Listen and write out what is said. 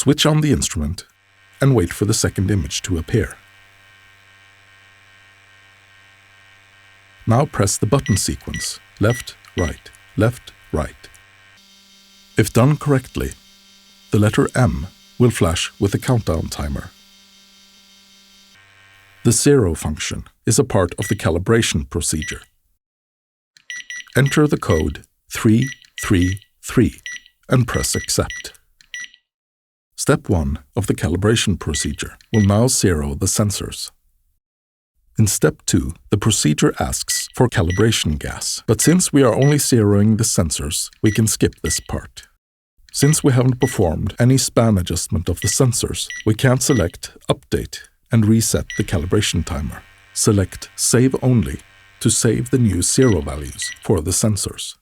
Switch on the instrument and wait for the second image to appear. Now press the button sequence, left, right, left, right. If done correctly, the letter M will flash with a countdown timer. The 0 function is a part of the calibration procedure. Enter the code 333 and press Accept. Step 1 of the calibration procedure will now zero the sensors. In Step 2, the procedure asks for calibration gas, but since we are only zeroing the sensors, we can skip this part. Since we haven't performed any span adjustment of the sensors, we can select Update and reset the calibration timer. Select Save Only to save the new zero values for the sensors.